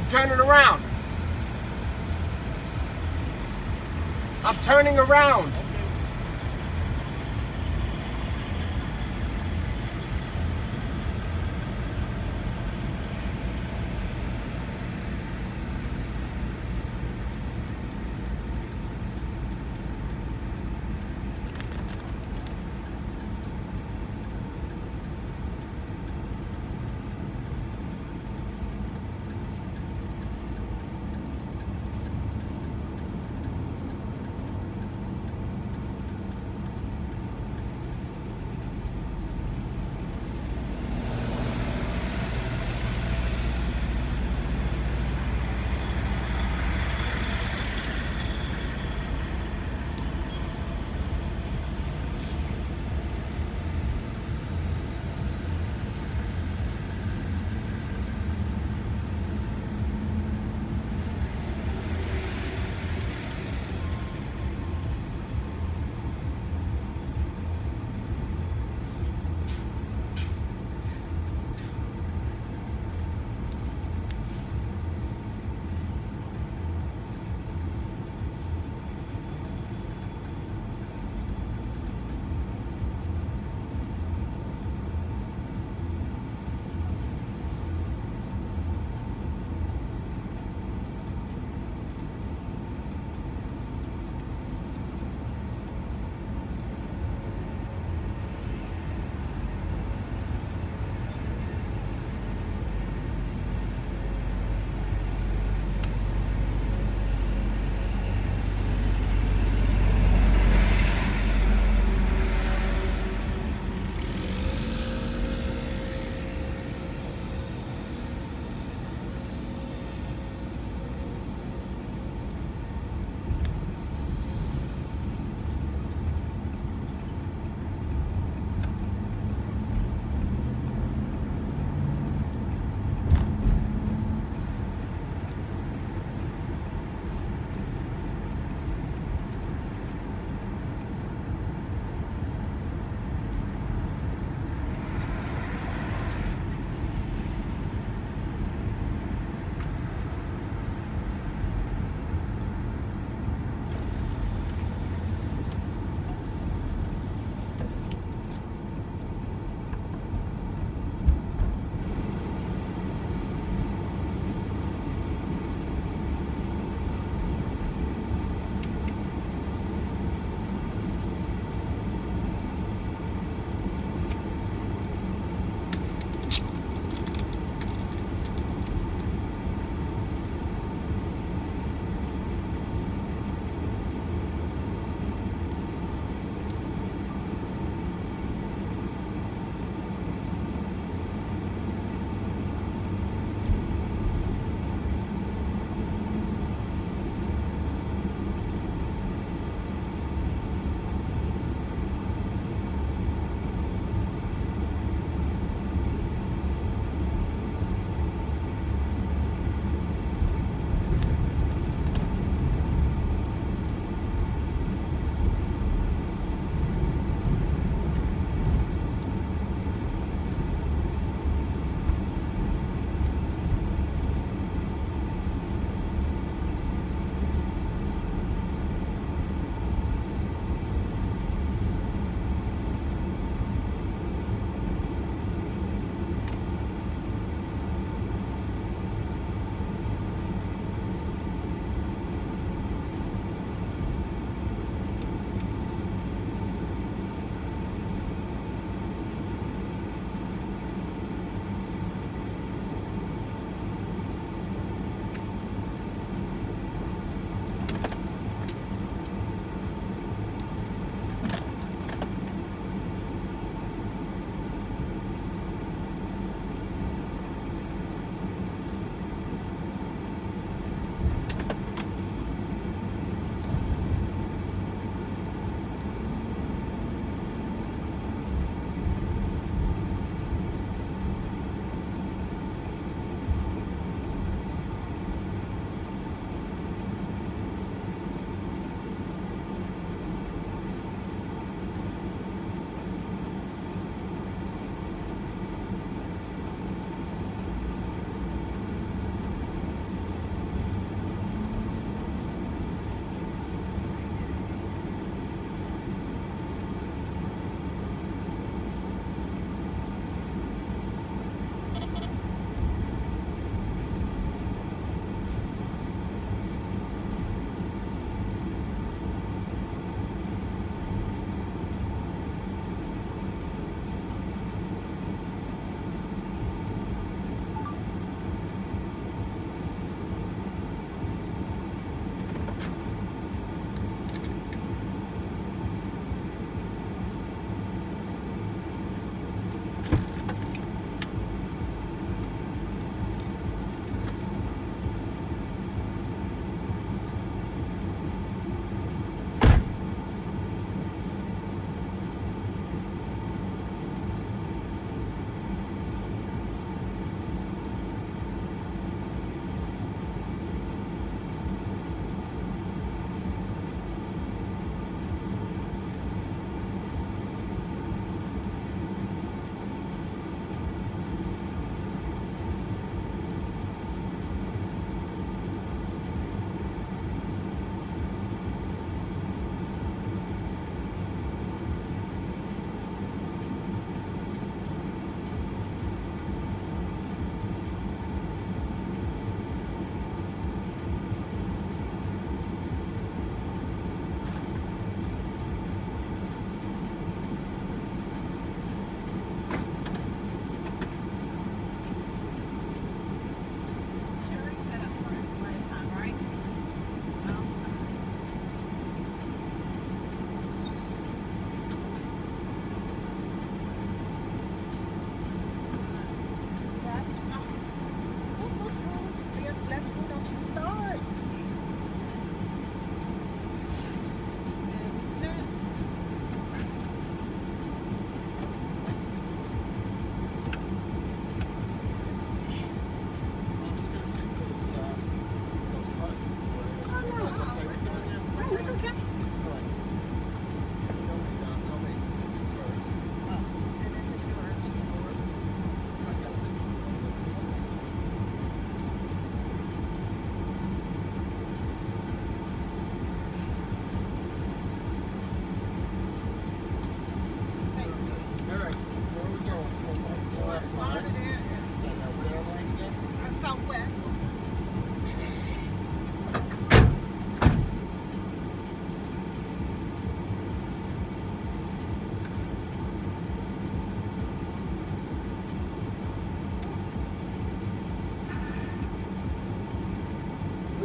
I'm turning around. I'm turning around.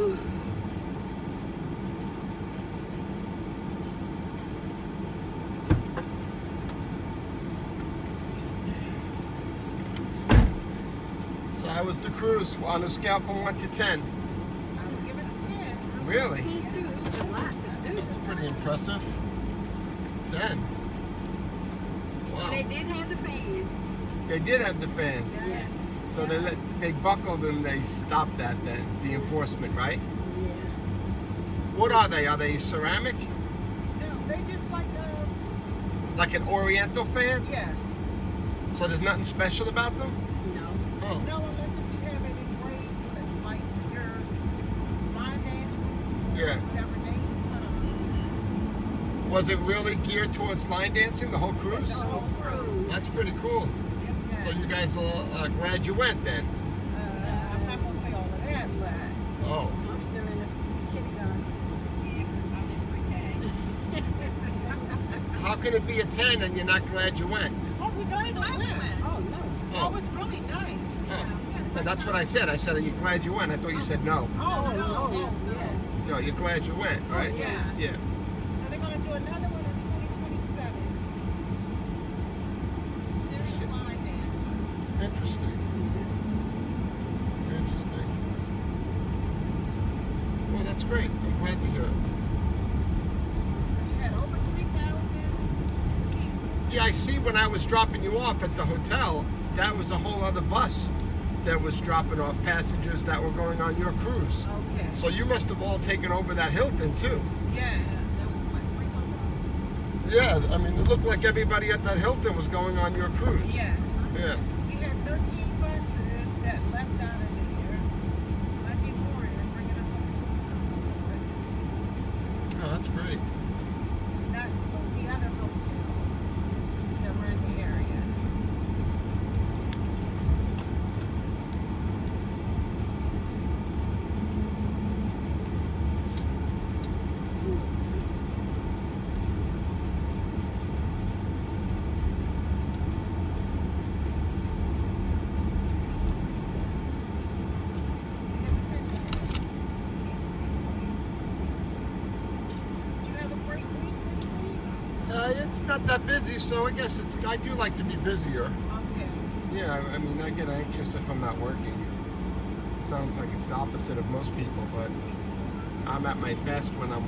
So how was the cruise on a scale from 1 to 10? I would give it a 10. Really? Me too. It's a lot to do. That's pretty impressive. 10. Wow. They did have the fans. They did have the fans. Yes. So they buckled and they stopped that then, the enforcement, right? Yeah. What are they? Are they ceramic? No, they just Like an Oriental fan? yes. So there's nothing special about them? No. Oh. No, unless if you have it engraved, like your line dance room, or Yeah. whatever name. Was it really geared towards line dancing, the whole cruise? The whole cruise. That's pretty cool. Yeah. So you guys are glad you went then? I'm not going to say all of that, but Oh. I'm still in the kindergarten. I'm in pre-K. How can it be a 10 and you're not glad you went? Oh, we got it Oh, no. Oh, it's really nice. Oh. Well, that's what I said. I said, are you glad you went? I thought you said no. Oh, no, no, yes, yes. yes. No, you're glad you went, right? Yeah. Yeah. So they're going to do another one in 2027. Serious line dancers. Interesting. Interesting. Well, that's great. I'm glad to hear it. You had over 3,000. Yeah, I see when I was dropping you off at the hotel, that was a whole other bus that was dropping off passengers that were going on your cruise. Okay. So you must have all taken over that Hilton too. Yes. That was like 300. Yeah, I mean, it looked like everybody at that Hilton was going on your cruise. Yes. Yeah. We had 13 buses that left out of there Monday morning, bringing us up to Oh, that's great. not the other hotels that were in the area. Did you have a great week this week? It's not that busy, so I guess I do like to be busier. Okay. Yeah, I mean, I get anxious if I'm not working. Sounds like it's the opposite of most people, but I'm at my best when I'm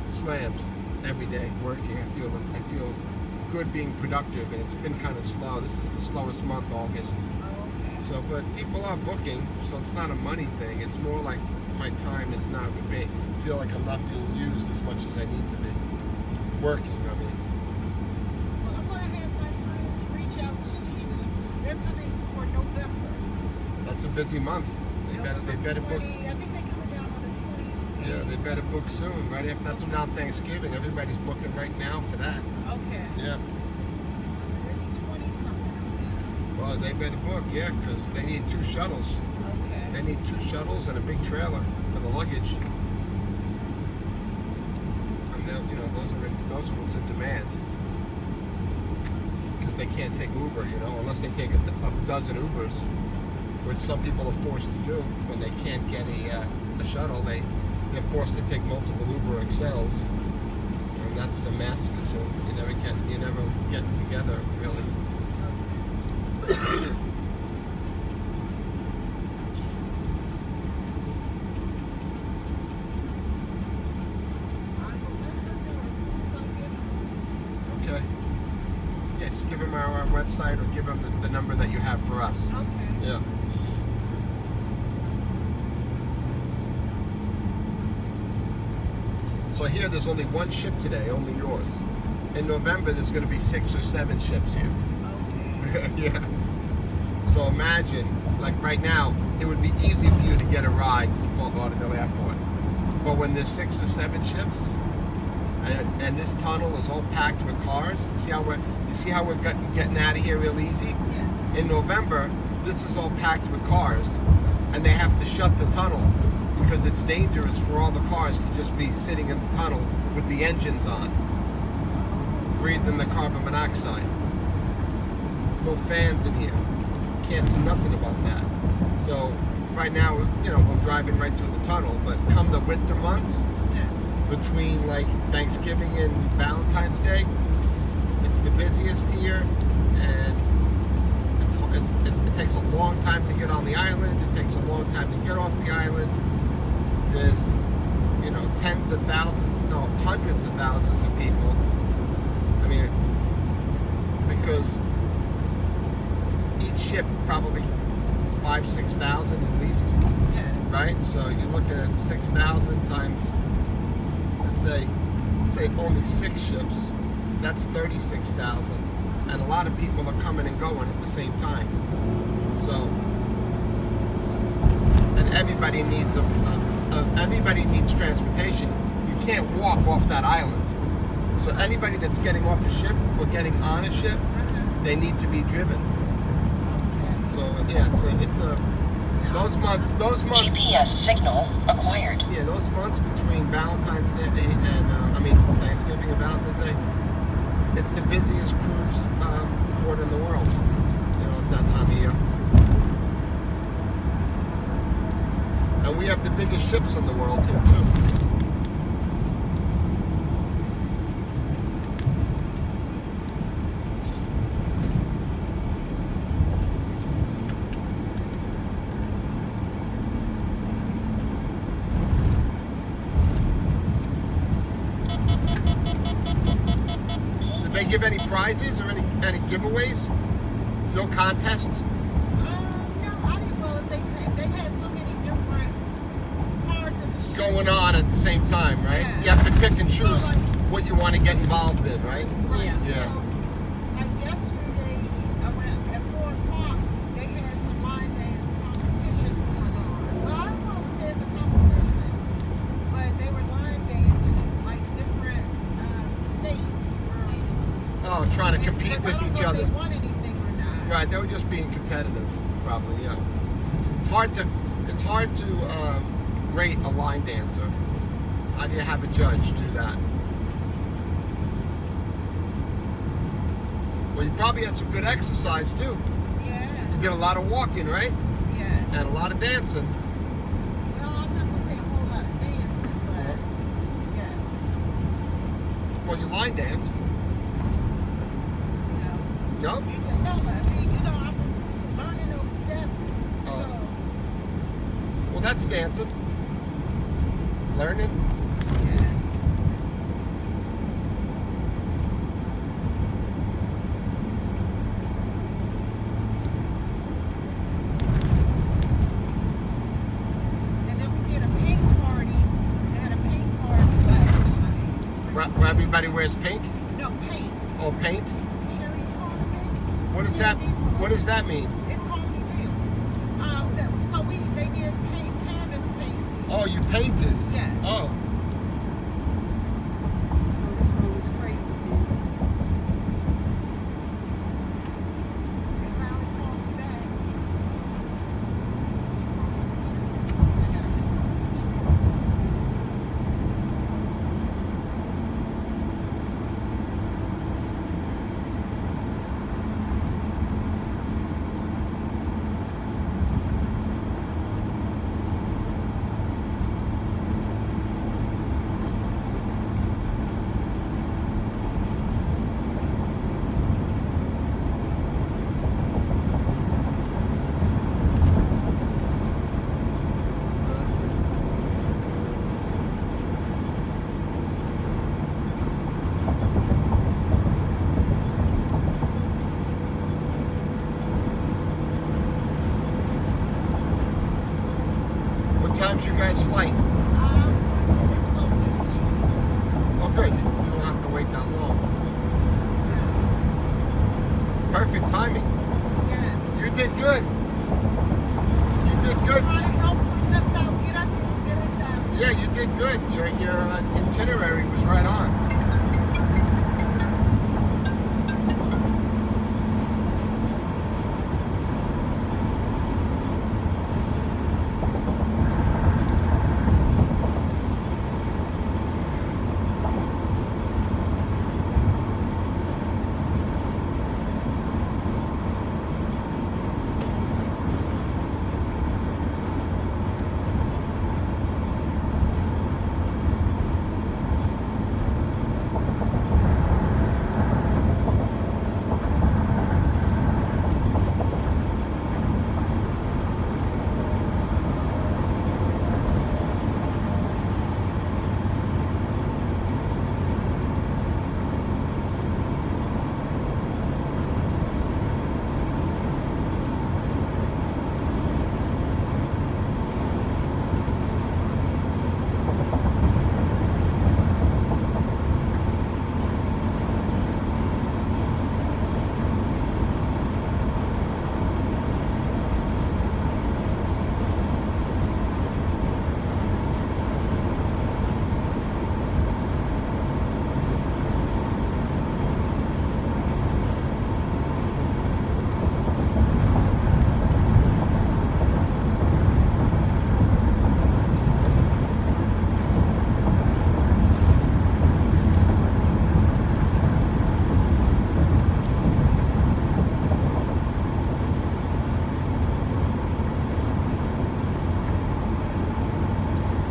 slammed every day working. I feel good being productive, and it's been kind of slow. This is the slowest month, August. Oh, okay. So, but people are booking, so it's not a money thing. It's more like my time is not being. I feel like I'm not being used as much as I need to be. Working, I mean. Well, I'm going to have my friends reach out to you. They're coming for November. That's a busy month. They better book. 20, I think they're coming down on the 20th. Yeah, they better book soon, right after that's around Thanksgiving. Everybody's booking right now for that. Okay. Yeah. It's 20-something. Well, they better book, yeah, because they need 2 shuttles. Okay. They need 2 shuttles and a big trailer for the luggage. And those are what's in demand. Because they can't take Uber, unless they take a dozen Ubers, which some people are forced to do when they can't get a shuttle. They're forced to take multiple Uber XLs, and that's a mess because you never get together really. Okay. Yeah, just give them our website or give them the number that you have for us. Okay. Yeah. So here, there's only 1 ship today, only yours. In November, there's going to be 6 or 7 ships here. Okay. Yeah. So imagine, like right now, it would be easy for you to get a ride to Fort Lauderdale Airport. But when there's 6 or 7 ships, and this tunnel is all packed with cars, you see how we're getting out of here real easy? Yeah. In November, this is all packed with cars, and they have to shut the tunnel because it's dangerous for all the cars to just be sitting in the tunnel with the engines on, breathing the carbon monoxide. There's no fans in here. Can't do nothing about that. So right now, we're driving right through the tunnel, but come the winter months, between like Thanksgiving and Valentine's Day, it's the busiest here, and it takes a long time to get on the island. It takes a long time to get off the island. There's, tens of thousands, no, hundreds of thousands of people. I mean, because each ship probably 5,000-6,000 at least, right? So you're looking at 6,000 times, let's say only 6 ships. That's 36,000, and a lot of people are coming and going at the same time. So, and everybody needs everybody needs transportation. You can't walk off that island. So anybody that's getting off a ship or getting on a ship, they need to be driven. So yeah, it's a those months. GPS signal acquired. Yeah, those months between Valentine's Day and Thanksgiving and Valentine's Day, it's the busiest cruise port in the world. At that time of year. And we have the biggest ships in the world here too. Did they give any prizes or any giveaways? No contests? No, I didn't know if they had so many different parts of the ship. Going on at the same time, right? Yeah. You have to pick and choose what you want to get involved in, right? Yeah. Yeah. So, like yesterday, around at 4 o'clock, they had some line dance competitions going on. Well, I don't know if it's a competition, but they were line dancing in like different states. Oh, trying to compete with each other. They won anything or not. Right, they were just being competitive, probably. Yeah. It's hard to rate a line dancer. How do you have a judge do that? Well, you probably had some good exercise too. Yeah. You did a lot of walking, right? Yeah. And a lot of dancing. Well, I'm not gonna say a whole lot of dancing, but yes. Well, you line danced. No? You didn't know that. I mean, I'm learning those steps. Oh. Well, that's dancing. Learning. So, yeah. And then we did a paint party. They had a paint party last night. Where everybody wears pink? No, paint. Oh, paint? Sherry called it. What does that mean? It's called reveal. So they did canvas paint. Oh, you painted? Yeah. Oh. Oh, this road is crazy. They finally called me back. What time's your guys' flight? It's 12:15. Oh, good. You don't have to wait that long. Perfect timing. Yes. You did good. You did good. Trying to help us out, get us in, get us out. Yeah, you did good. Your itinerary was right on.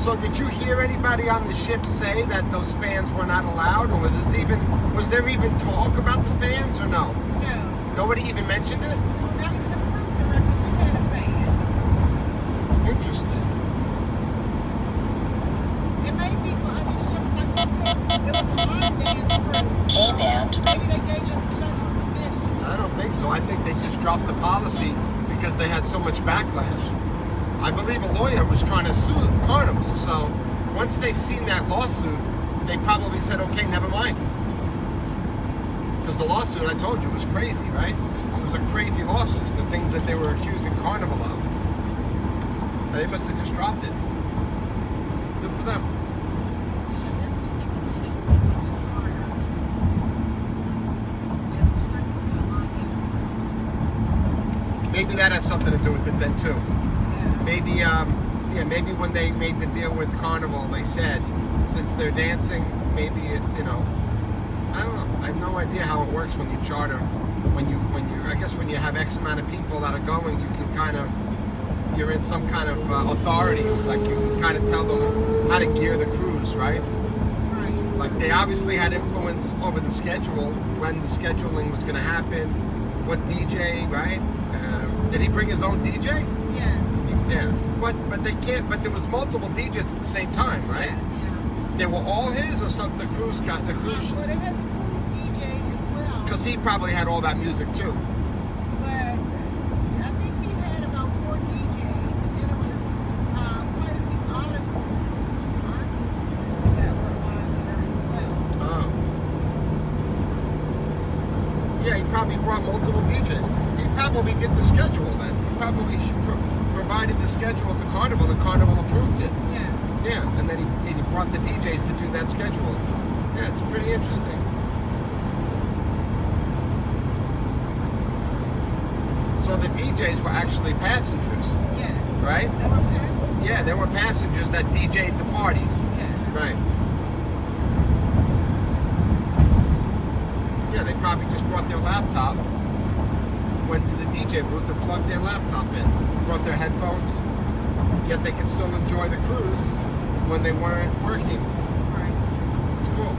So did you hear anybody on the ship say that those fans were not allowed, or was there even talk about the fans, or no? No. Nobody even mentioned it? Not even the cruise director had a fan. Interesting. It may be for other ships, like I said, it was a line dance cruise. Inbound. Maybe they gave them special permission. I don't think so. I think they just dropped the policy because they had so much backlash. I believe a lawyer was trying to sue Carnival, so once they seen that lawsuit, they probably said, okay, never mind. Because the lawsuit, I told you, was crazy, right? It was a crazy lawsuit, the things that they were accusing Carnival of. They must have just dropped it. Good for them. This particular ship was charter. It was strictly a line dance cruise. Maybe that has something to do with it then, too. Yeah. Maybe when they made the deal with Carnival, they said, since they're dancing, maybe I don't know. I have no idea how it works when you charter. I guess when you have X amount of people that are going, you can you're in some kind of authority. Like you can kind of tell them how to gear the cruise, right? Right. Like they obviously had influence over the schedule, when the scheduling was going to happen, what DJ, right? Did he bring his own DJ? Yes. Yeah, but they can't. But there was multiple DJs at the same time, right? Yes. They were all his, or something. The cruise got the cruise Well, they had the cruise DJ as well. because he probably had all that music too. But I think he had about 4 DJs, and then it was quite a few artists that were on there as well. Oh, yeah, he probably brought multiple DJs. He probably did the schedule then. He probably provided the schedule to Carnival, and Carnival approved it. Yes. Yeah, and then he brought the DJs to do that schedule. Yeah, it's pretty interesting. So the DJs were actually passengers, Yes. right? They were passengers. Yeah, there were passengers that DJ'd the parties. Yes. Right. Yeah, they probably just brought their laptop, went to the DJ booth and plugged their laptop in, brought their headphones, yet they could still enjoy the cruise when they weren't working. Right. It's cool.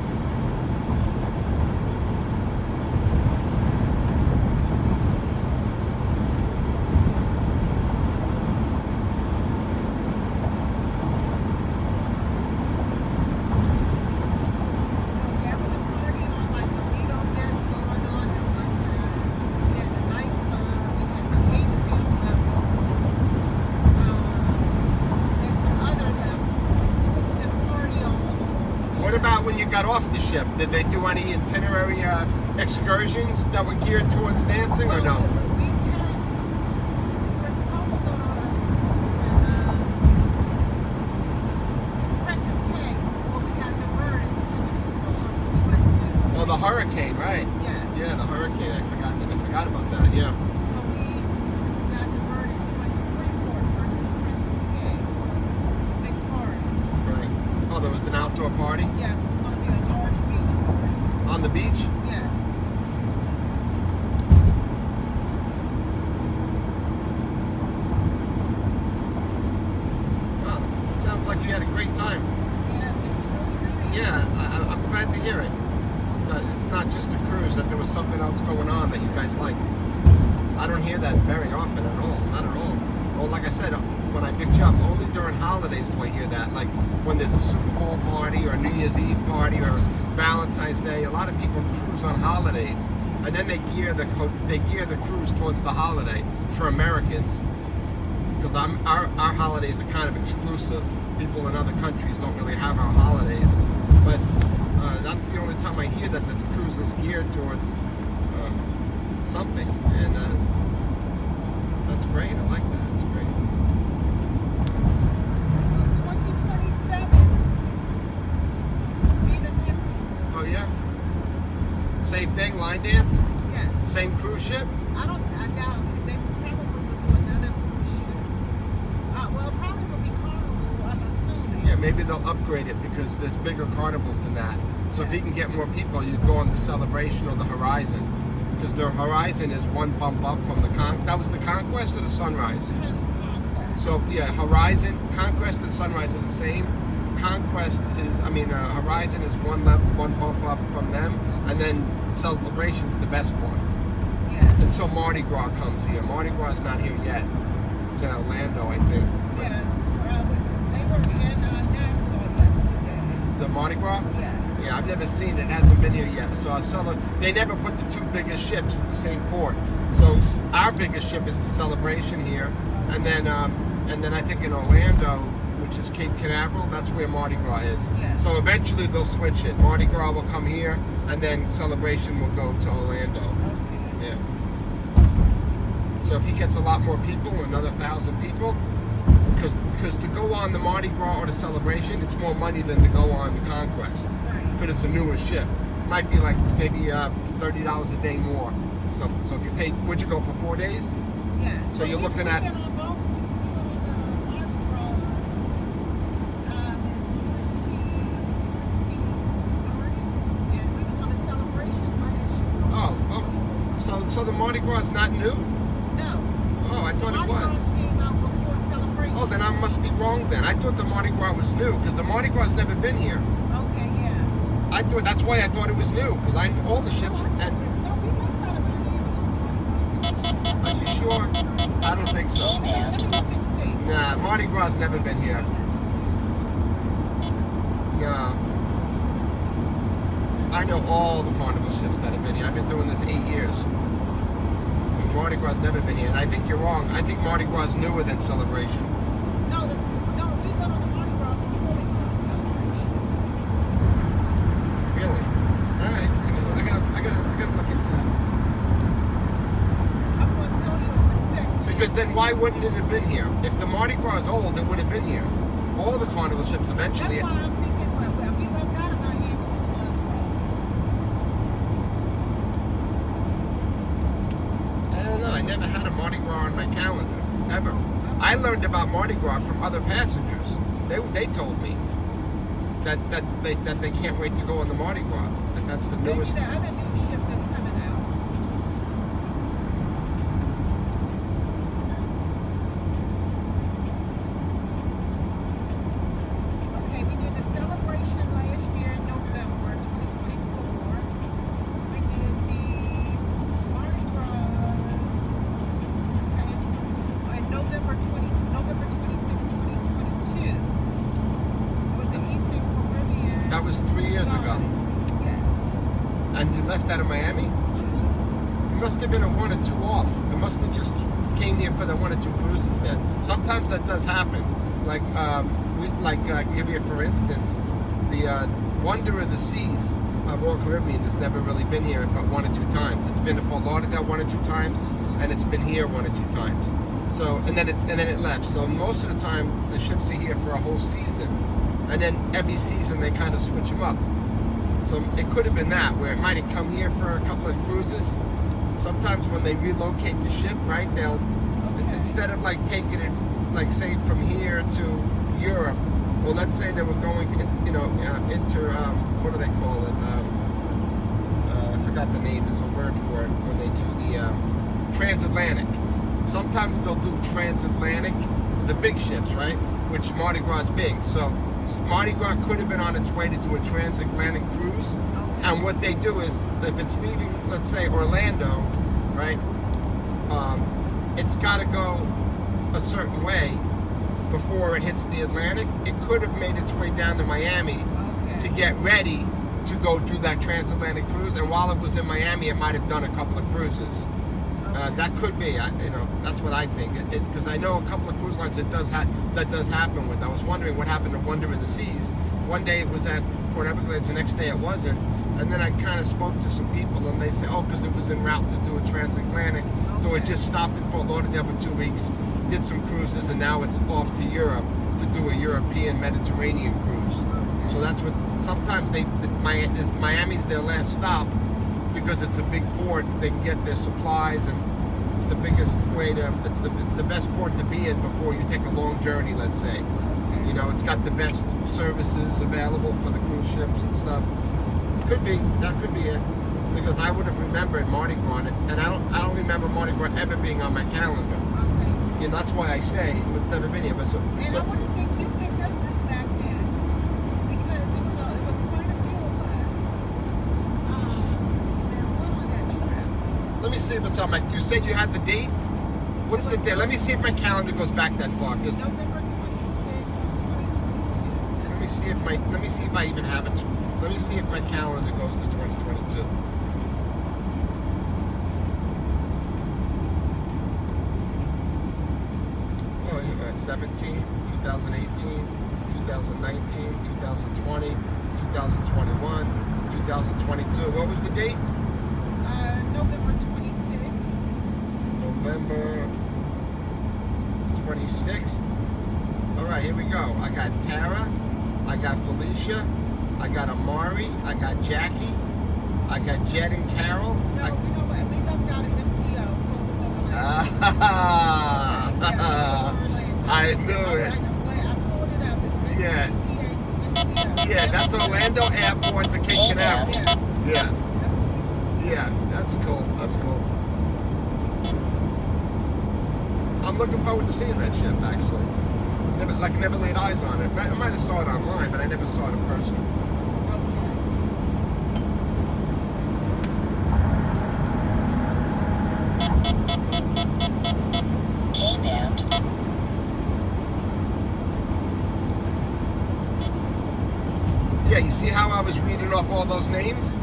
Yeah, it was a party on like the Lido deck going on at one time. We had the nightclub, we had the atrium level, and some other levels. It was just party all over. What about when you got off the ship? Did they do any itinerary excursions that were geared towards dancing, or no? We were supposed to go to Princess K, but we got diverted because of the storm, so we went to. Well, the hurricane, right? Yeah. Yeah, the hurricane. I forgot about that. Yeah. So we got diverted. We went to Freeport versus Princess K. Big party. Right. Oh, there was an outdoor party Yes, it's going to be a large beach party. on the beach. Yes. Oh, sounds like you had a great time. Yes, it was really nice. Yeah, I'm glad to hear it. It's not just a cruise, that there was something else going on that you guys liked. I don't hear that very often at all, not at all. Well, like I said, when I picked you up, only during holidays do I hear that. Like when there's a Super Bowl party or a New Year's Eve party or Valentine's Day, a lot of people cruise on holidays. And then they gear the cruise towards the holiday for Americans. Because our holidays are kind of exclusive. People in other countries don't really have our holidays. But that's the only time I hear that the cruise is geared towards something. And that's great. I like that. It's great. 2027 be the next one. Oh, yeah? Same thing, line dance? Yes. Same cruise ship? I doubt it. They probably would do another cruise ship. Well, probably would be Carnival, I'm assuming. Yeah, maybe they'll upgrade it because there's bigger carnivals than that. So if you can get more people, you'd go on the Celebration or the Horizon. Because the Horizon is one bump up from the that was the Conquest or the Sunrise? Conquest. So yeah, Horizon, Conquest and Sunrise are the same. Conquest is, Horizon is one level, one bump up from them, and then Celebration's the best one. Yeah. Until Mardi Gras comes here. Mardi Gras is not here yet. It's in Orlando, I think. Yes. They were in Nassau yesterday. The Mardi Gras? Yes. Yeah, I've never seen it. It hasn't been here yet. So they never put the two biggest ships at the same port. So our biggest ship is the Celebration here, and then I think in Orlando, which is Cape Canaveral, that's where Mardi Gras is. Yeah. So eventually they'll switch it. Mardi Gras will come here, and then Celebration will go to Orlando. Okay. Yeah. So if he gets a lot more people, another 1,000 people, because to go on the Mardi Gras or the Celebration, it's more money than to go on the Conquest. Right. But it's a newer ship. Might be like maybe $30 a day more. So if you paid, would you go for 4 days? Yeah. So you're looking at- We went on both, Mardi Gras, in 2023, and we was on a celebration last year. So the Mardi Gras is not new? No. Oh, I thought it Mardi was. Gras came out before celebration. Oh, then I must be wrong then. I thought the Mardi Gras was new, because the Mardi Gras has never been here. Okay, yeah. That's why I thought it was new, because all the ships, and No, we left out of Miami. are you sure? I don't think so. Let me look and see. Nah, Mardi Gras has never been here. Yeah. I know all the Carnival ships that have been here. I've been doing this 8 years. Mardi Gras has never been here, and I think you're wrong. I think Mardi Gras is newer than Celebration. No, we went on the Mardi Gras before we went on the celebration. Really? All right. I gotta look into that. I'm going to tell you in a second. Because then why wouldn't it have been here? If the Mardi Gras is old, it would have been here. All the Carnival ships eventually. That's why I'm thinking, well, we left out of Miami on I don't know. I never had a Mardi Gras on my calendar, ever. I learned about Mardi Gras from other passengers. They told me that they can't wait to go on the Mardi Gras. That's the maybe newest. the other new ship that's coming out. Okay, we did the celebration last year in November 2024. We did the Mardi Gras in November 26, 2022. It was an Eastern Caribbean. That was 3 years ago. Yes. And you left out of Miami? It must have been a 1 or 2 off. It must have just came here for the 1 or 2 cruises then. Sometimes that does happen. Like, give you for instance, the Wonder of the Seas of Royal Caribbean has never really been here but 1 or 2 times. It's been to Fort Lauderdale 1 or 2 times, and it's been here 1 or 2 times. So, and then it left. So most of the time, the ships are here for a whole season, and then every season they kind of switch them up. So it could have been that, where it might have come here for a couple of cruises. Sometimes when they relocate the ship, right, they'll, instead of like taking it, like say from here to Europe, well, let's say they were going, what do they call it? I forgot the name, there's a word for it, when they do the transatlantic. Sometimes they'll do transatlantic, the big ships, right? Which Mardi Gras is big. So Mardi Gras could have been on its way to do a transatlantic cruise. And what they do is, if it's leaving, let's say, Orlando, right? It's got to go a certain way before it hits the Atlantic. It could have made its way down to Miami to get ready to go do that transatlantic cruise. And while it was in Miami, it might have done a couple of cruises. That could be, that's what I think. Because I know a couple of cruise lines that does happen with. I was wondering what happened to Wonder of the Seas. One day it was at Port Everglades, the next day it wasn't. And then I kind of spoke to some people, and they said, because it was en route to do a transatlantic. So it just stopped at Fort Lauderdale for 2 weeks, did some cruises, and now it's off to Europe to do a European Mediterranean cruise. So that's what, sometimes Miami's their last stop, because it's a big port. They can get their supplies, and it's the biggest way to, it's the best port to be in before you take a long journey, let's say. It's got the best services available for the cruise ships and stuff. That could be it, because I would have remembered Mardi Gras, and I don't remember Mardi Gras ever being on my calendar. Okay. That's why I say it's never been here. But And I wouldn't think you picked us up back then. me see what's on my. You said you had the date. What's the date? Let me see if my calendar goes back that far. Cause November 26th, 2022. let me see if my. Let me see if I even have it. Let me see if my calendar goes to 2022. Oh, here, 17, 2018, 2019, 2020, 2021, 2022. What was the date? November 26th. November 26th. All right, here we go. I got Tara, I got Felicia, I got Amari, I got Jackie, I got Jed and Carol. No, you know what? We left out an MCO, so it was Orlando. I knew it. I pulled it up. It's Yeah. MCO. Yeah, that's Orlando Airport to Cape Canaveral. Yeah. Yeah, That's what we yeah, that's cool. That's cool. I'm looking forward to seeing that ship, actually. Never laid eyes on it. I might have saw it online, but I never saw it in person. K-band. Yeah, you see how I was reading off all those names?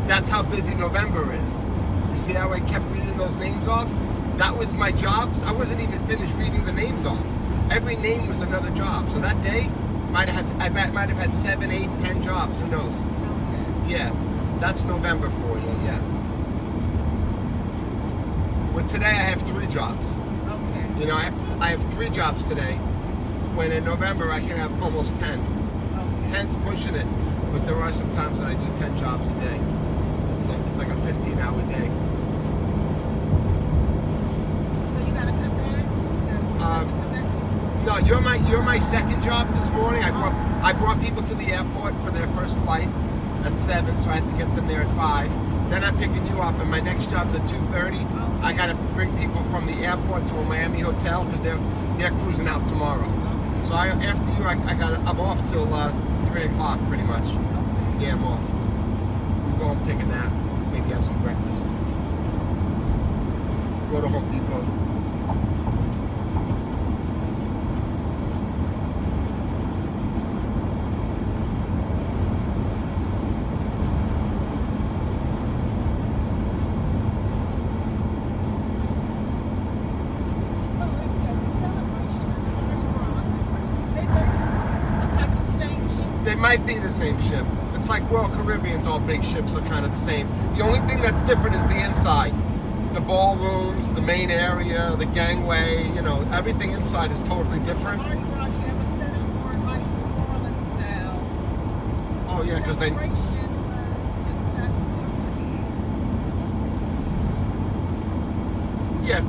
That's how busy November is. You see how I kept reading those names off? That was my jobs. I wasn't even finished reading the names off. Every name was another job. So that day, I might have had 7, 8, 10 jobs. Who knows? Yeah, that's November for you. Yeah. But today I have 3 jobs. Okay. You know, I have 3 jobs today. When in November I can have almost 10. Okay. 10's pushing it, but there are some times that I do 10 jobs a day. It's like a 15-hour day. So you gotta come back? No, you're my second job this morning. I brought people to the airport for their first flight at 7, so I had to get them there at 5. Then I'm picking you up, and my next job's at 2:30. I gotta bring people from the airport to a Miami hotel because they're cruising out tomorrow. So after you, I'm off till 3 o'clock pretty much. Yeah, I'm off. We go home, take a nap, maybe have some breakfast. Go to Home Depot. They might be the same ship. It's like Royal Caribbean's all big ships are kind of the same. The only thing that's different is the inside. The ballrooms, the main area, the gangway, you know, everything inside is totally different. Oh yeah, because they... Yeah,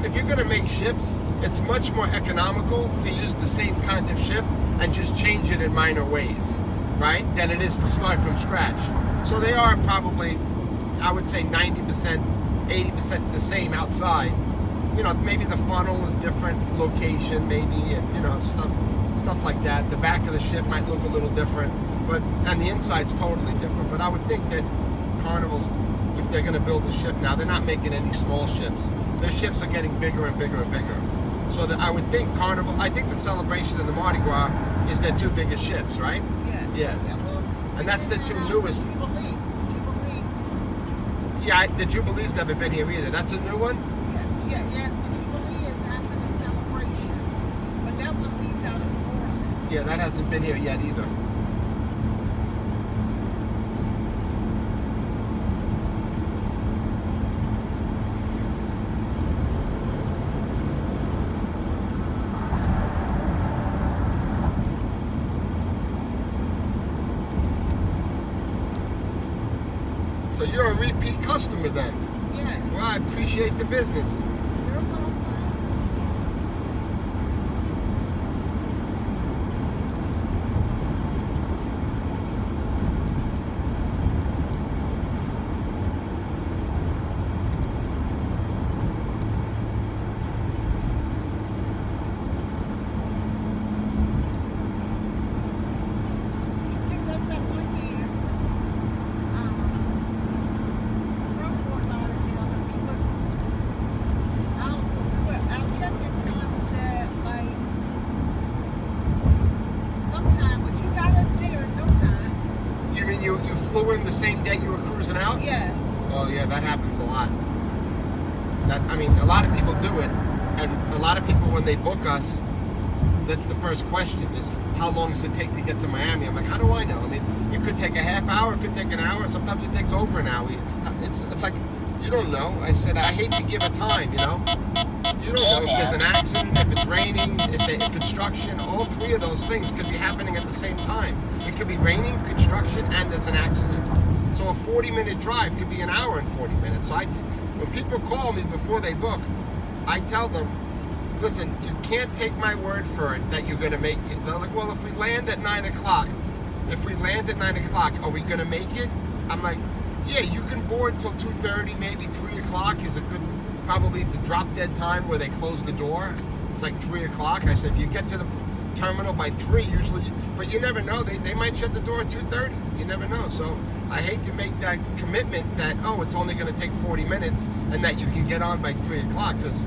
if you're gonna make ships, it's much more economical to use the same kind of ship and just change it in minor ways, right? Than it is to start from scratch. So they are probably, I would say 90%, 80% the same outside. You know, maybe the funnel is different location, maybe, and you know, stuff like that. The back of the ship might look a little different, and the inside's totally different. But I would think that Carnival's, if they're going to build a ship now, they're not making any small ships. Their ships are getting bigger and bigger and bigger. So that I would think Carnival, I think the Celebration and the Mardi Gras is their 2 biggest ships, right? Yeah. And that's the 2 newest. Jubilee. Yeah, the Jubilee's never been here either. That's a new one? Yes, the Jubilee is after the Celebration. But that one leaves out of New Orleans. Yeah, that hasn't been here yet either. So you're a repeat customer then? Yes. Well, I appreciate the business. You're welcome. I think that's that one here. From Fort Lauderdale, and we was crew in the same day you were cruising out? Yes. Oh yeah, that happens a lot. A lot of people do it, and a lot of people when they book us, that's the first question is, how long does it take to get to Miami? I'm like, how do I know? I mean, it could take a half hour, it could take an hour, sometimes it takes over an hour. It's like, you don't know. I said, I hate to give a time, you know? You don't know if there's an accident, if it's raining, if construction, all three of those things could be happening at the same time. It could be raining, construction, and there's an accident. So a 40-minute drive could be an hour and 40 minutes. So when people call me before they book, I tell them, listen, you can't take my word for it that you're going to make it. They're like, well, if we land at 9 o'clock, are we going to make it? I'm like, yeah, you can board till 2:30, maybe 3 o'clock is a good, probably the drop dead time where they close the door. It's like 3 o'clock. I said, if you get to the terminal by 3, usually, but you never know. They might shut the door at 2:30. You never know. So I hate to make that commitment that, oh, it's only going to take 40 minutes and that you can get on by 3 o'clock, because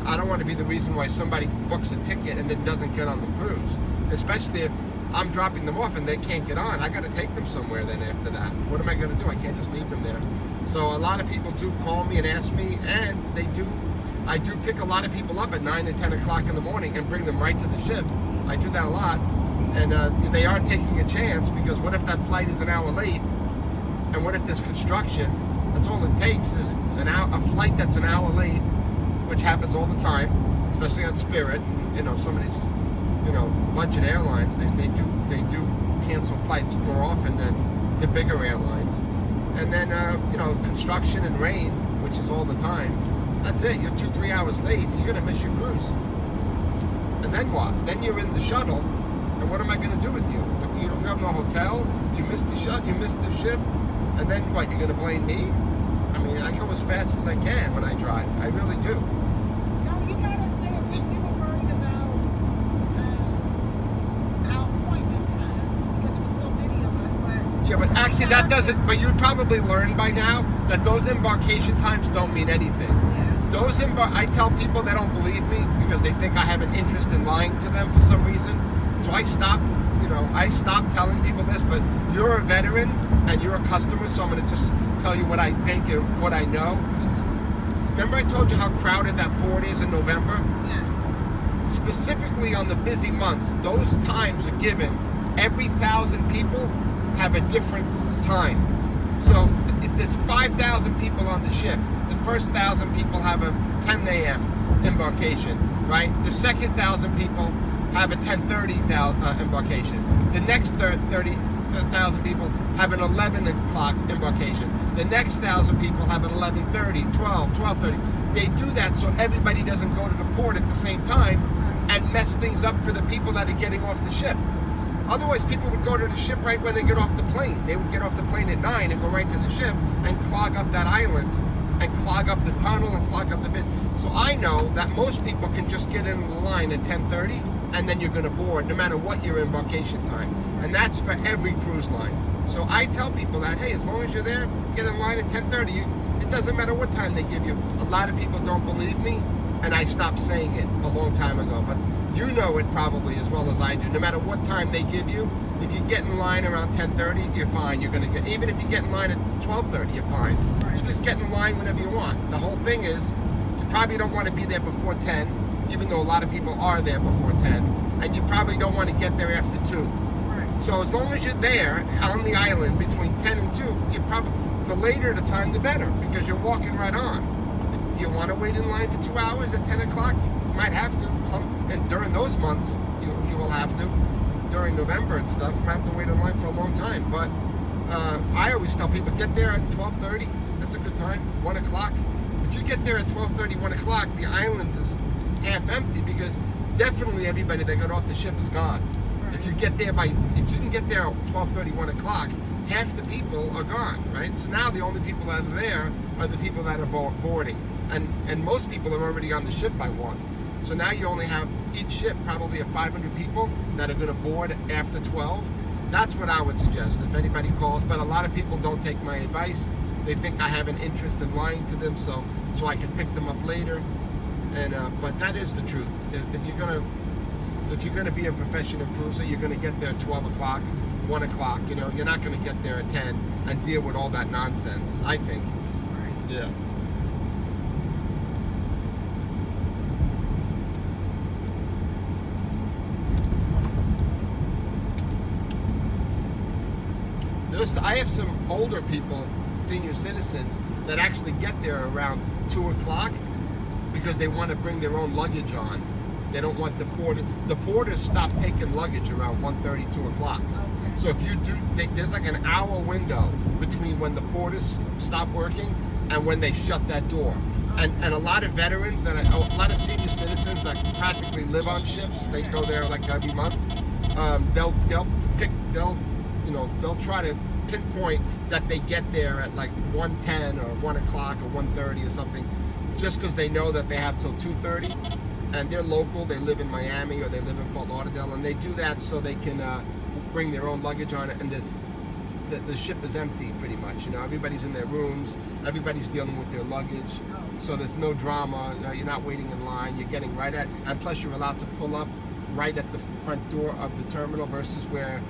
I don't want to be the reason why somebody books a ticket and then doesn't get on the cruise, especially if I'm dropping them off and they can't get on. I got to take them somewhere then after that. What am I going to do? I can't just leave them there. So a lot of people do call me and ask me, and I do pick a lot of people up at 9 and 10 o'clock in the morning and bring them right to the ship. I do that a lot. And they are taking a chance, because what if that flight is an hour late? And what if there's construction? That's all it takes is a flight that's an hour late, which happens all the time, especially on Spirit. You know, some of these, budget airlines, they do cancel flights more often than the bigger airlines. And then, construction and rain, which is all the time. That's it. You're 2-3 hours late, you're going to miss your cruise. And then what? Then you're in the shuttle, and what am I going to do with you? You don't have no hotel, you missed the shuttle, you missed the ship, and then what, you're going to blame me? I mean, I go as fast as I can when I drive. I really do. No, you gotta understand, we were worried about our appointment times because there were so many of us, but... Yeah, but actually that doesn't, but you'd probably learn by now that those embarkation times don't mean anything. Yeah. I tell people they don't believe me because they think I have an interest in lying to them for some reason. So I stopped telling people this, but you're a veteran and you're a customer, so I'm going to just tell you what I think and what I know. Remember I told you how crowded that port is in November? Yes. Specifically on the busy months, those times are given. Every 1,000 people have a different time. So if there's 5,000 people on the ship, the first 1,000 people have a 10 a.m. embarkation, right? The second 1,000 people have a 10:30 embarkation. The next 30,000 people have an 11 o'clock embarkation. The next 1,000 people have an 11:30, 12:30. They do that so everybody doesn't go to the port at the same time and mess things up for the people that are getting off the ship. Otherwise, people would go to the ship right when they get off the plane. They would get off the plane at 9 and go right to the ship and clog up that island and clog up the tunnel and clog up the bit. So I know that most people can just get in the line at 10:30 and then you're going to board no matter what your embarkation time. And that's for every cruise line. So I tell people that, hey, as long as you're there, get in line at 10:30. It doesn't matter what time they give you. A lot of people don't believe me, and I stopped saying it a long time ago. But you know it probably as well as I do. No matter what time they give you, if you get in line around 10:30, you're fine. You're going to get, even if you get in line at 12:30, you're fine. You just get in line whenever you want. The whole thing is, you probably don't want to be there before 10, even though a lot of people are there before 10, and you probably don't want to get there after 2. Right. So as long as you're there on the island between 10 and 2, you probably, the later the time, the better, because you're walking right on. Do you want to wait in line for 2 hours at 10 o'clock? You might have to. And during those months, you will have to. During November and stuff, you might have to wait in line for a long time. But I always tell people, get there at 12:30. That's a good time. 1 o'clock. If you get there at 12:30, 1 o'clock, the island is half empty, because definitely everybody that got off the ship is gone. Right. If you can get there at 12:30, 1 o'clock, half the people are gone, right? So now the only people that are there are the people that are boarding. And most people are already on the ship by 1. So now you only have each ship probably of 500 people that are going to board after 12. That's what I would suggest if anybody calls. But a lot of people don't take my advice. They think I have an interest in lying to them so I can pick them up later. And but that is the truth. If you're gonna be a professional cruiser, you're gonna get there at 12 o'clock. 1 o'clock. You know, you're not going to get there at 10 and deal with all that nonsense, I think. Yeah. I have some older people, senior citizens, that actually get there around 2 o'clock because they want to bring their own luggage on. They don't want the porter. The porters stop taking luggage around 1:30, 2 o'clock. Okay. So if you do, there's like an hour window between when the porters stop working and when they shut that door. And a lot of veterans, a lot of senior citizens that practically live on ships, they go there like every month. They'll try to pinpoint that they get there at like 1:10 or 1 o'clock or 1:30 or something, just because they know that they have till 2:30, and they're local. They live in Miami or they live in Fort Lauderdale, and they do that so they can bring their own luggage on it. And the ship is empty pretty much. You know, everybody's in their rooms. Everybody's dealing with their luggage, so there's no drama. You know, you're not waiting in line. You're getting right at, and plus you're allowed to pull up right at the front door of the terminal versus where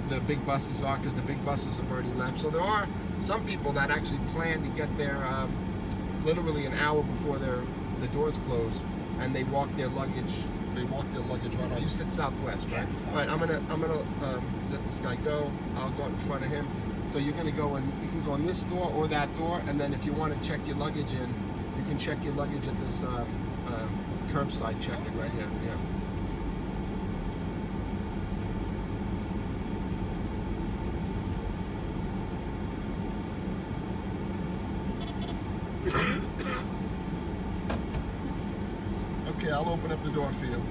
the big buses are, because the big buses have already left. So there are some people that actually plan to get there literally an hour before the doors close, and they walk their luggage. They walk their luggage right on. You said Southwest, right? Yeah, All right. I'm gonna let this guy go. I'll go out in front of him. So you're gonna go in. You can go in this door or that door, and then if you want to check your luggage in, you can check your luggage at this curbside check-in right here. Yeah. Okay, I'll open up the door for you.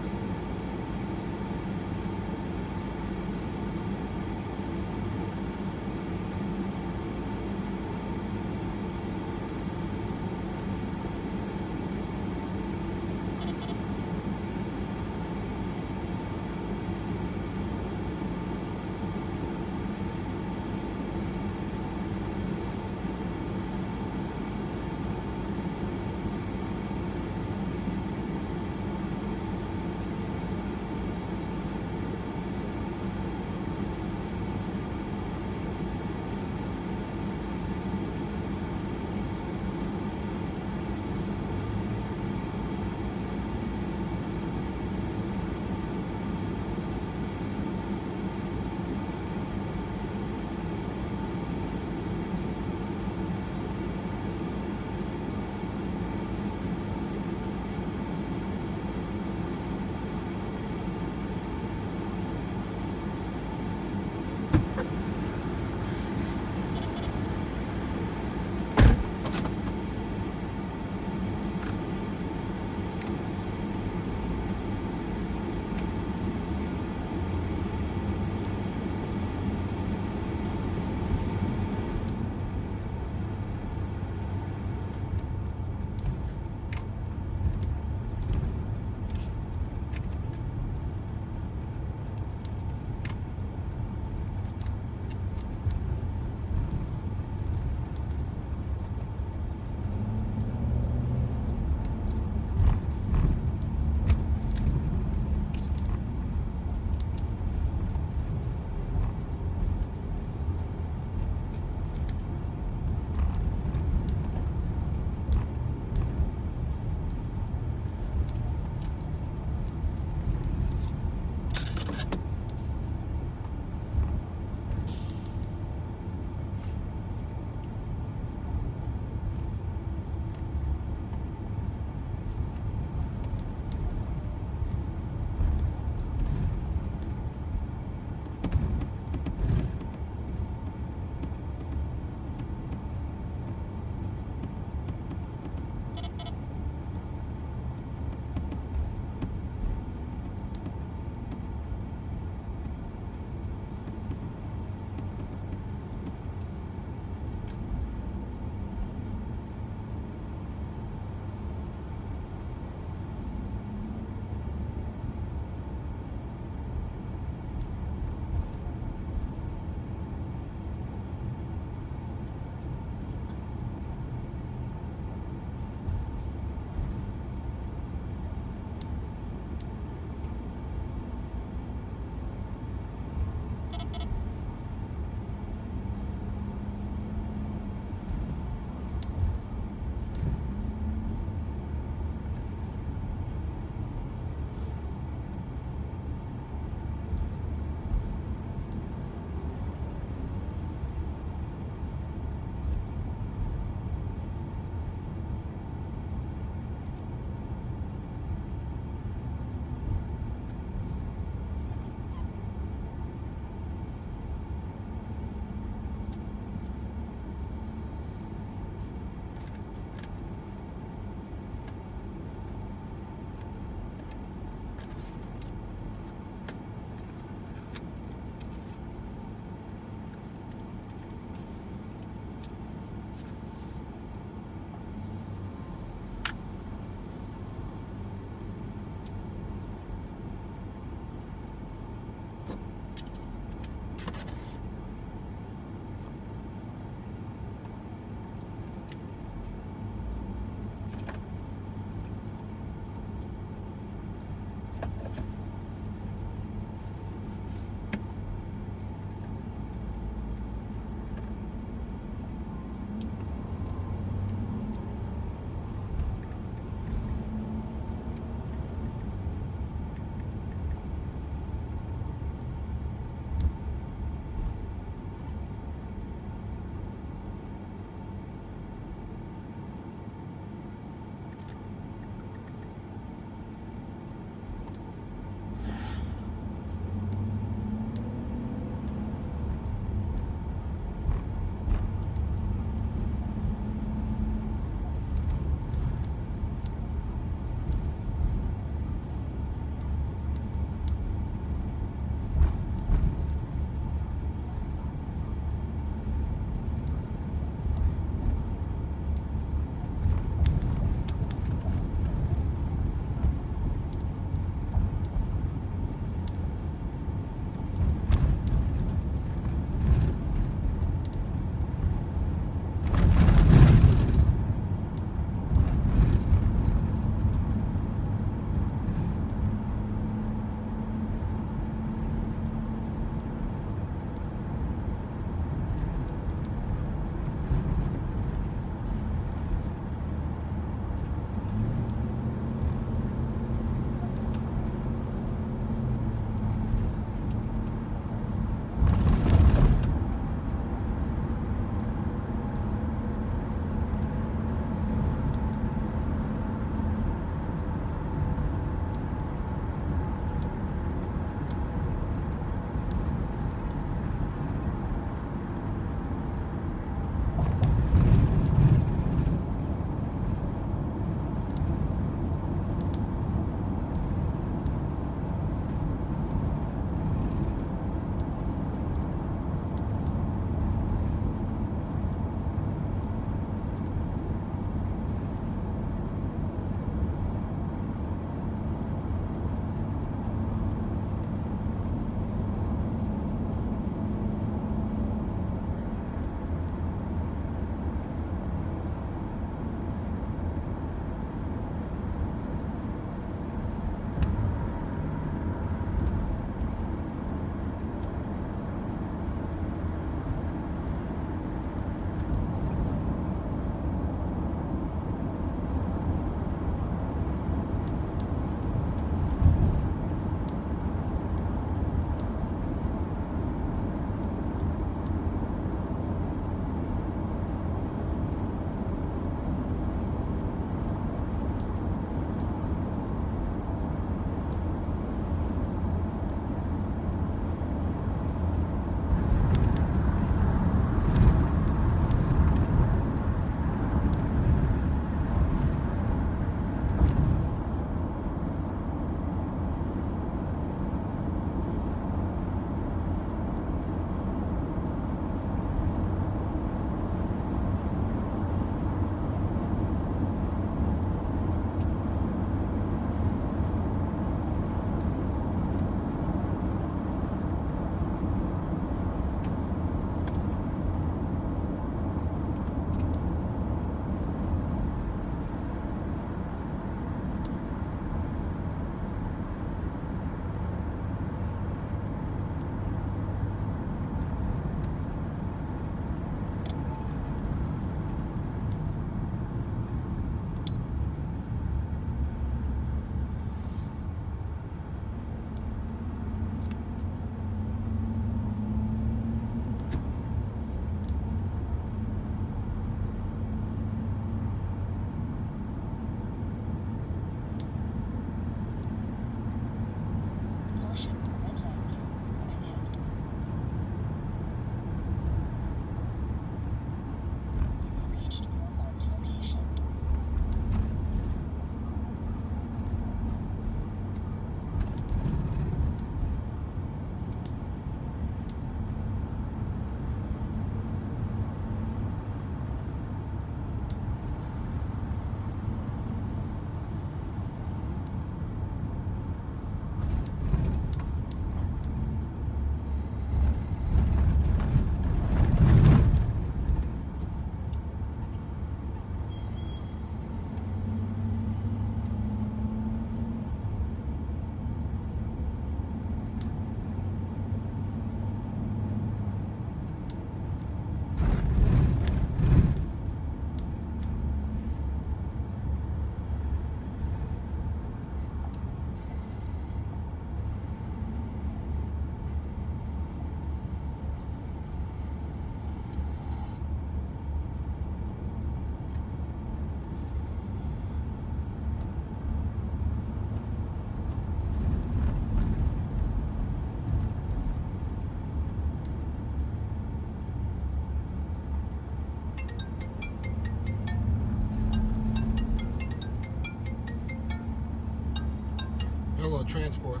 transport.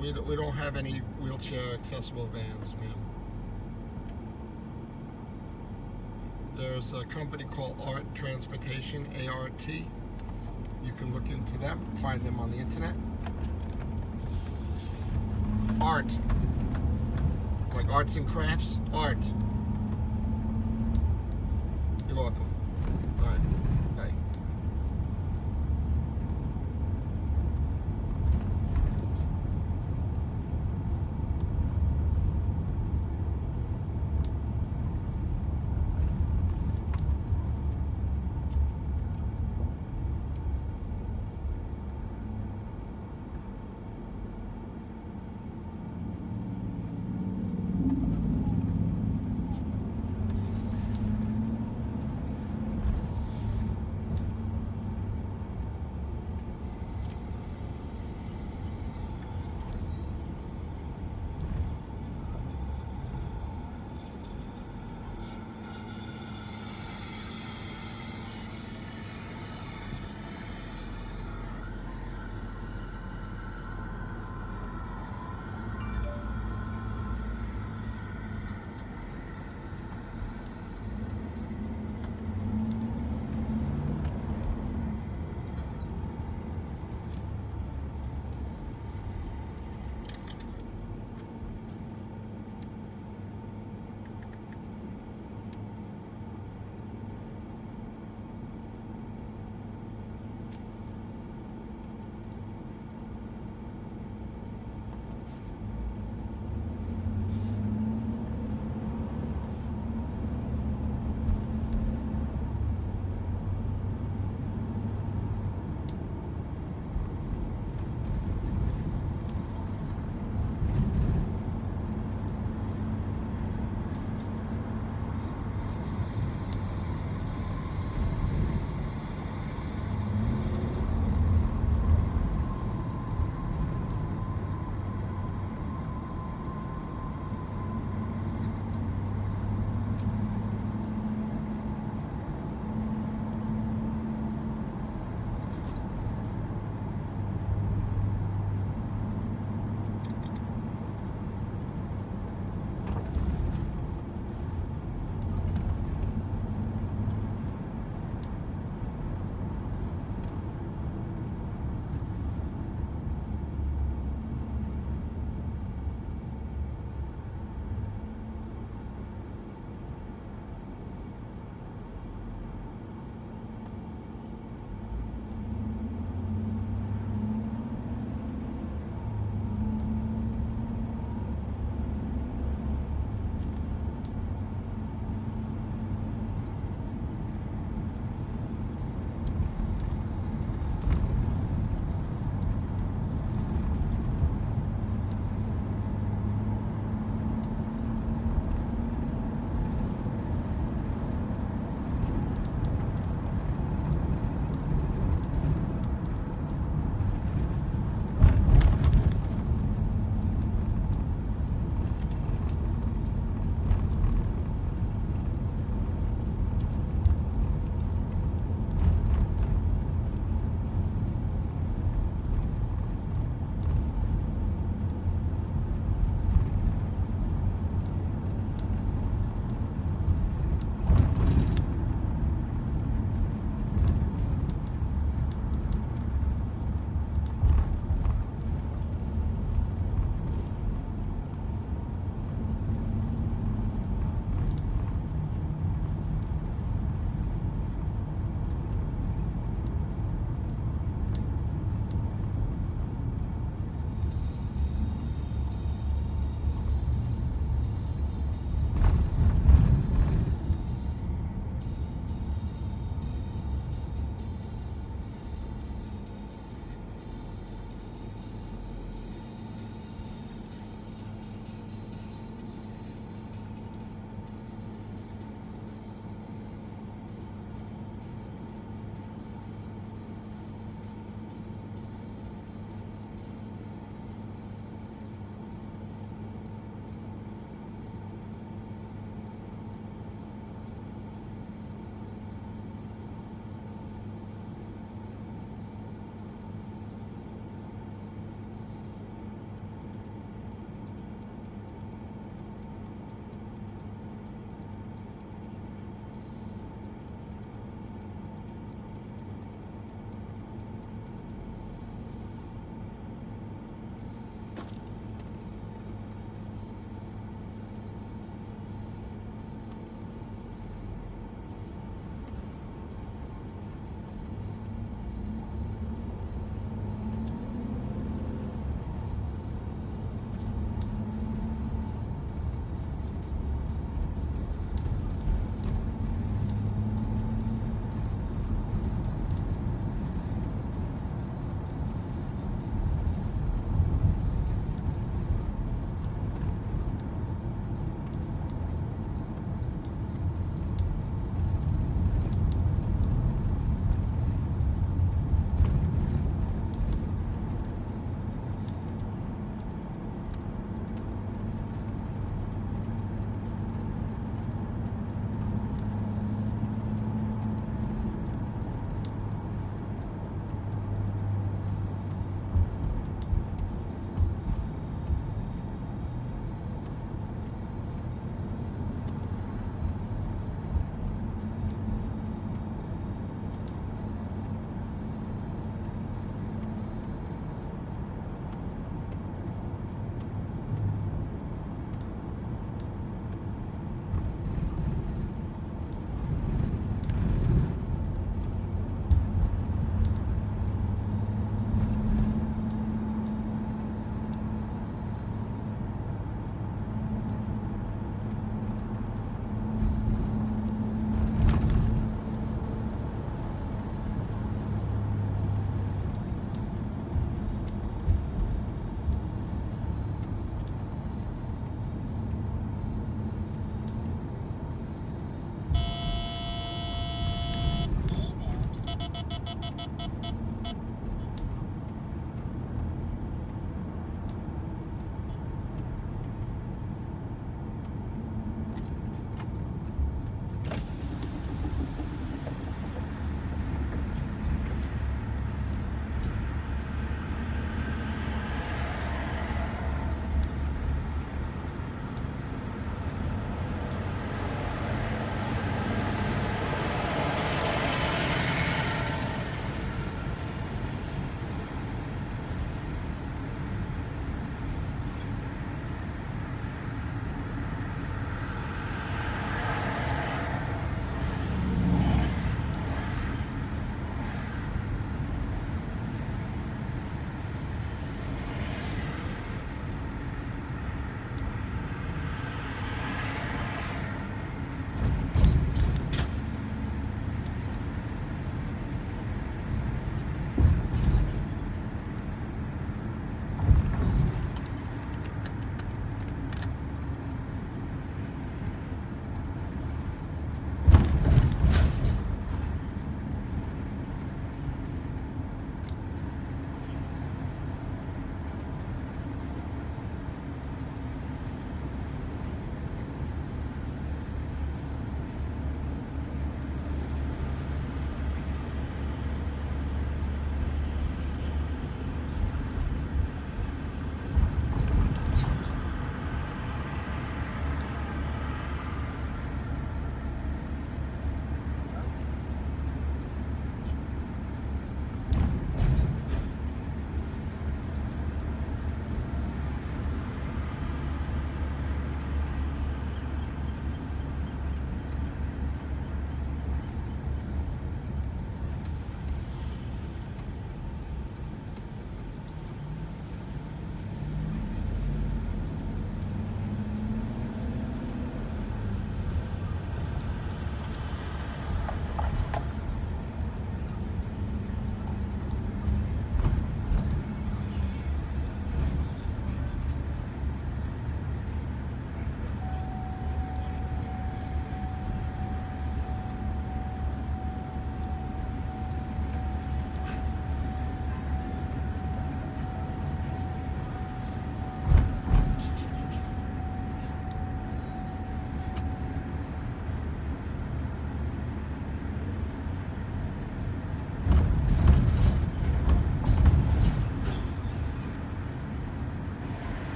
We don't have any wheelchair accessible vans, ma'am. There's a company called ART Transportation, ART. You can look into them, find them on the internet. ART, like arts and crafts, ART. You're welcome.